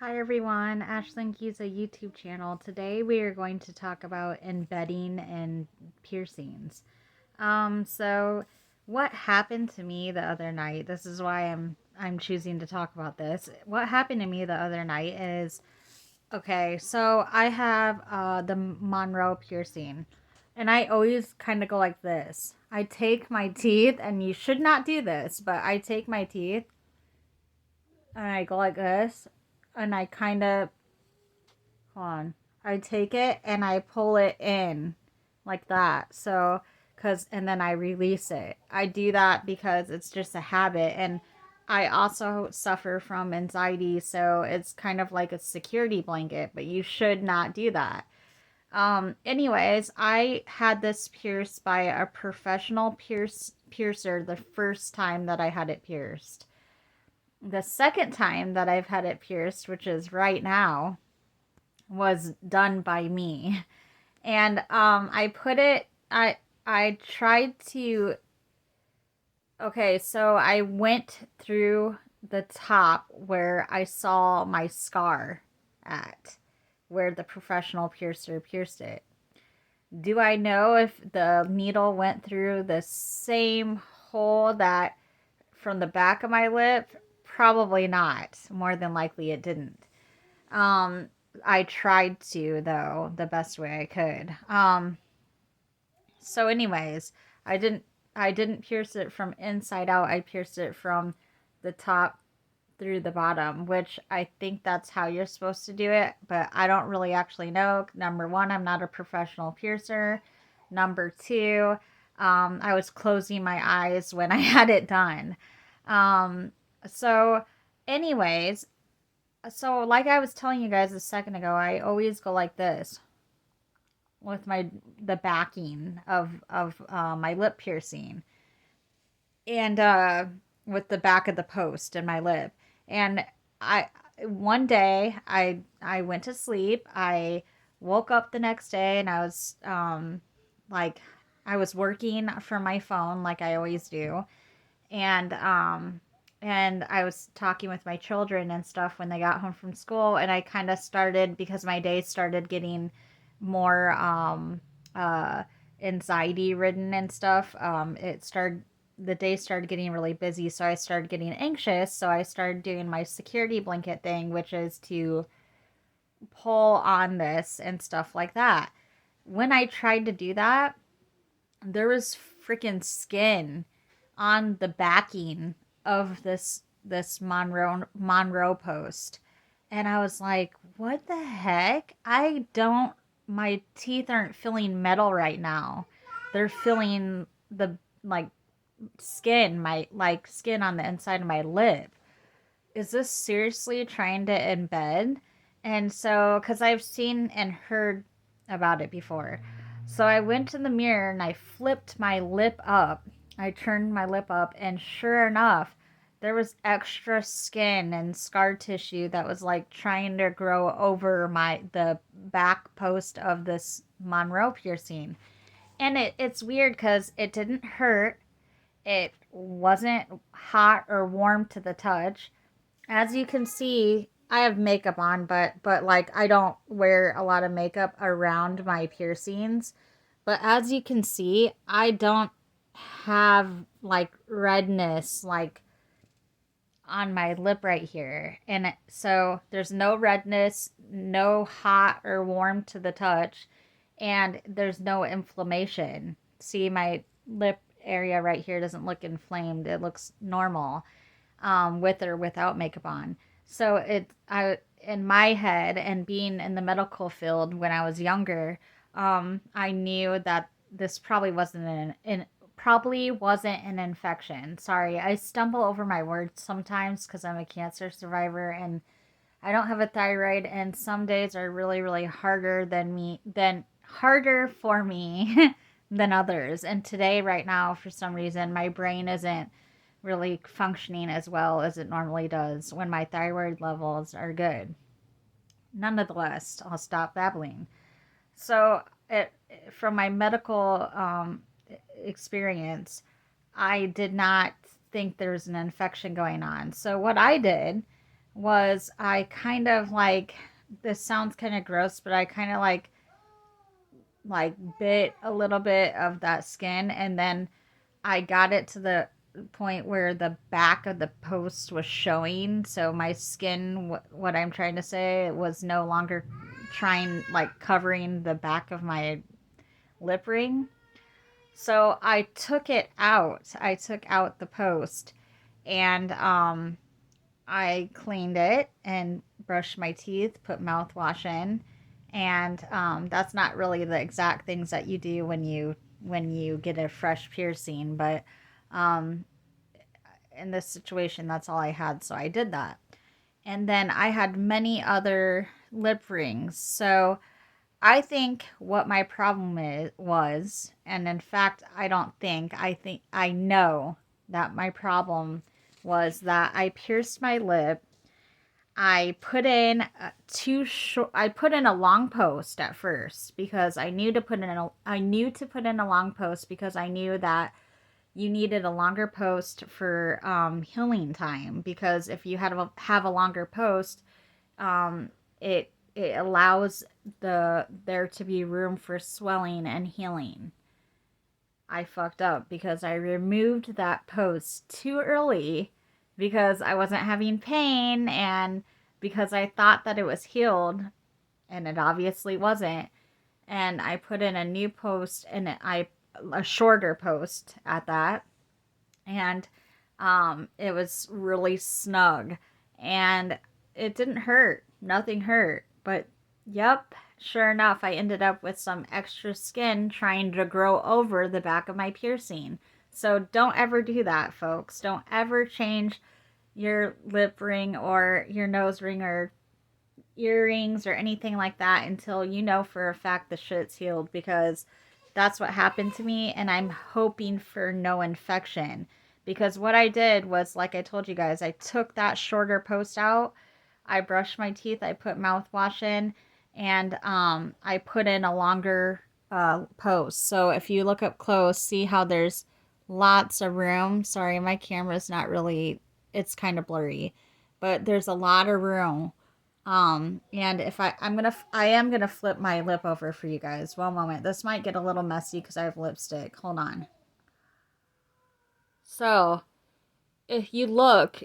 Hi everyone, Ashlyn Keys, a YouTube channel. Today we are going to talk about embedding and piercings. So what happened to me the other night? This is why I'm choosing to talk about this. What happened to me the other night is okay. So I have the Monroe piercing, and I always kind of go like this. I take my teeth, and you should not do this, but I take my teeth and I go like this, and I kind of hold on. I take it and I pull it in like that. So, and then I release it. I do that because it's just a habit. And I also suffer from anxiety. So it's kind of like a security blanket, but you should not do that. Anyways, I had this pierced by a professional piercer the first time that I had it pierced. The second time that I've had it pierced, which is right now, was done by me. And I put it I tried to okay, so I went through the top where I saw my scar at where the professional piercer pierced it. Do I know if the needle went through the same hole that from the back of my lip? Probably not. More than likely it didn't. Um, I tried to though the best way I could. So anyways, I didn't I didn't pierce it from inside out. I pierced it from the top through the bottom, which I think that's how you're supposed to do it, but I don't really actually know. Number one, I'm not a professional piercer. Number two, I was closing my eyes when I had it done. Um, so, anyways, so like I was telling you guys a second ago, I always go like this with the backing of my lip piercing and with the back of the post in my lip. And I one day I went to sleep. I woke up the next day and I was like I was working from my phone like I always do. And I was talking with my children and stuff when they got home from school, and I kind of started because my day started getting more uh anxiety ridden and stuff. It started the day started getting really busy, so I started getting anxious. So I started doing my security blanket thing, which is to pull on this and stuff like that. When I tried to do that, there was freaking skin on the backing of this Monroe post. And I was like, what the heck? I don't My teeth aren't feeling metal right now. They're feeling the like skin, my like skin on the inside of my lip. Is this seriously trying to embed? And so, because I've seen and heard about it before. So I went to the mirror and I flipped my lip up. I turned my lip up, and sure enough, there was extra skin and scar tissue that was like trying to grow over the back post of this Monroe piercing. And it's weird because it didn't hurt. It wasn't hot or warm to the touch. As you can see, I have makeup on, but like I don't wear a lot of makeup around my piercings. But as you can see, I don't have like redness like on my lip right here. So there's no redness, no hot or warm to the touch, and there's no inflammation. See, my lip area right here doesn't look inflamed. It looks normal, with or without makeup on. So I in my head and being in the medical field when I was younger, I knew that this probably wasn't an infection. Sorry, I stumble over my words sometimes because I'm a cancer survivor and I don't have a thyroid, and some days are really harder for me than others. And today, right now, for some reason, my brain isn't really functioning as well as it normally does when my thyroid levels are good. Nonetheless, I'll stop babbling. So, from my medical experience, I did not think there was an infection going on. So, what I did was I kind of like, this sounds kind of gross, but I kind of like bit a little bit of that skin, and then I got it to the point where the back of the post was showing. So my skin, what I'm trying to say, was no longer trying, like, covering the back of my lip ring. So I took it out. I took out the post, and I cleaned it and brushed my teeth, put mouthwash in, and that's not really the exact things that you do when you get a fresh piercing, but um, in this situation, that's all I had, so I did that. And then I had many other lip rings. So I think what my problem was, and in fact, I think I know that my problem was that I pierced my lip. I put in I put in a long post at first because I knew to put in a long post because I knew that you needed a longer post for healing time, because if you have a longer post, it allows there to be room for swelling and healing. I fucked up because I removed that post too early because I wasn't having pain, and because I thought that it was healed, and it obviously wasn't. And I put in a new post, and a shorter post at that, and it was really snug, and it didn't hurt. Nothing hurt. But yep, sure enough, I ended up with some extra skin trying to grow over the back of my piercing. So don't ever do that, folks. Don't ever change your lip ring or your nose ring or earrings or anything like that until you know for a fact the shit's healed, because that's what happened to me, and I'm hoping for no infection. Because what I did was, like I told you guys, I took that shorter post out, I brushed my teeth, I put mouthwash in, and I put in a longer post. So if you look up close, see how there's lots of room. Sorry, my camera's not really, it's kind of blurry, but there's a lot of room. And if I am gonna flip my lip over for you guys. One moment. This might get a little messy because I have lipstick. Hold on. So, if you look,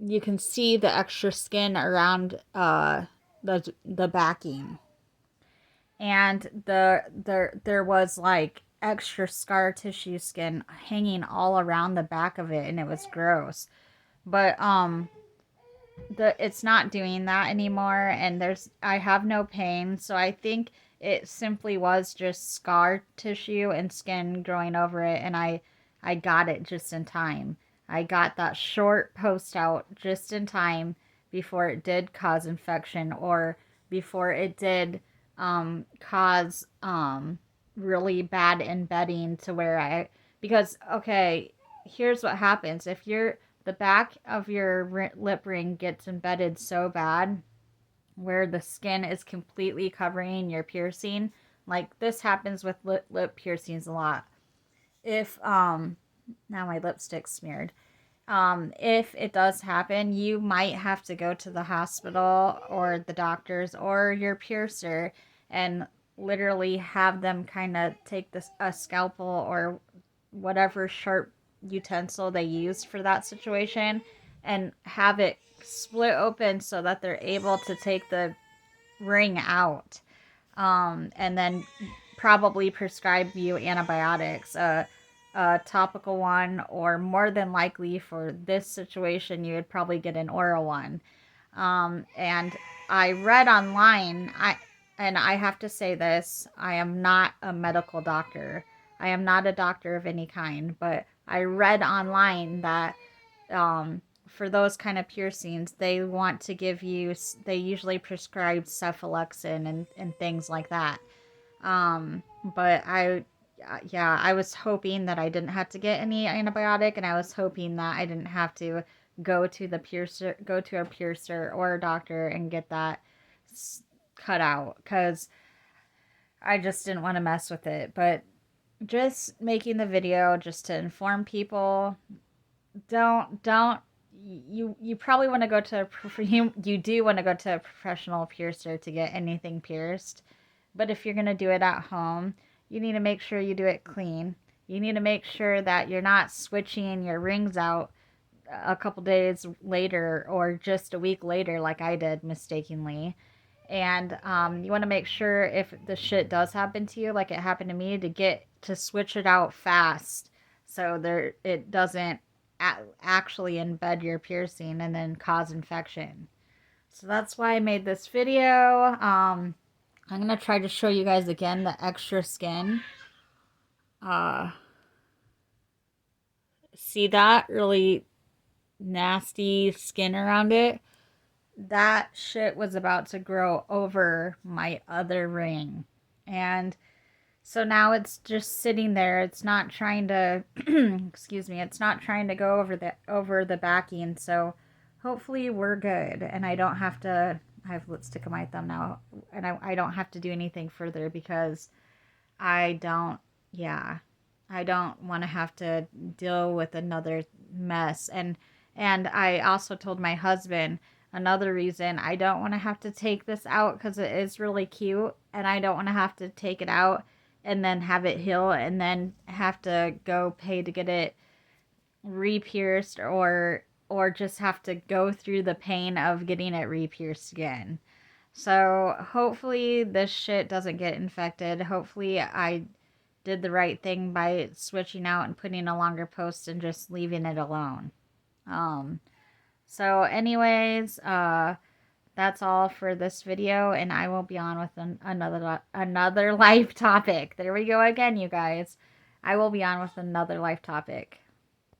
you can see the extra skin around the backing. And there was like extra scar tissue skin hanging all around the back of it, and it was gross. But it's not doing that anymore, and I have no pain, so I think it simply was just scar tissue and skin growing over it, and I got it just in time. I got that short post out just in time before it did cause infection, or before it did cause really bad embedding to where because okay, here's what happens if the back of your lip ring gets embedded so bad where the skin is completely covering your piercing. Like, this happens with lip piercings a lot. If now my lipstick's smeared. If it does happen, you might have to go to the hospital or the doctors or your piercer and literally have them kind of take a scalpel or whatever sharp utensil they used for that situation and have it split open so that they're able to take the ring out, and then probably prescribe you antibiotics, a topical one, or more than likely for this situation, you would probably get an oral one. And I read online, and I have to say this, I am not a medical doctor. I am not a doctor of any kind, but I read online that for those kind of piercings, they want to give you, they usually prescribe cephalexin and things like that. But yeah, I was hoping that I didn't have to get any antibiotic, and I was hoping that I didn't have to go to a piercer or a doctor and get that cut out, because I just didn't want to mess with it. But just making the video just to inform people, don't you probably want to go to you do want to go to a professional piercer to get anything pierced. But if you're going to do it at home, you need to make sure you do it clean. You need to make sure that you're not switching your rings out a couple days later or just a week later like I did mistakenly. And you want to make sure if the shit does happen to you like it happened to me to switch it out fast so there it doesn't actually embed your piercing and then cause infection. So that's why I made this video. I'm going to try to show you guys again the extra skin. See that really nasty skin around it? That shit was about to grow over my other ring. And so now it's just sitting there. It's not trying to excuse me, it's not trying to go over the backing. So hopefully we're good and I don't have to I have lipstick on my thumb now and I don't have to do anything further because I don't yeah, I don't want to have to deal with another mess. And I also told my husband another reason I don't want to have to take this out because it is really cute and I don't want to have to take it out and then have it heal and then have to go pay to get it re-pierced or just have to go through the pain of getting it re-pierced again. So hopefully this shit doesn't get infected. Hopefully I did the right thing by switching out and putting a longer post and just leaving it alone. So anyways, that's all for this video, and I will be on with another life topic. There we go again, you guys. I will be on with another life topic.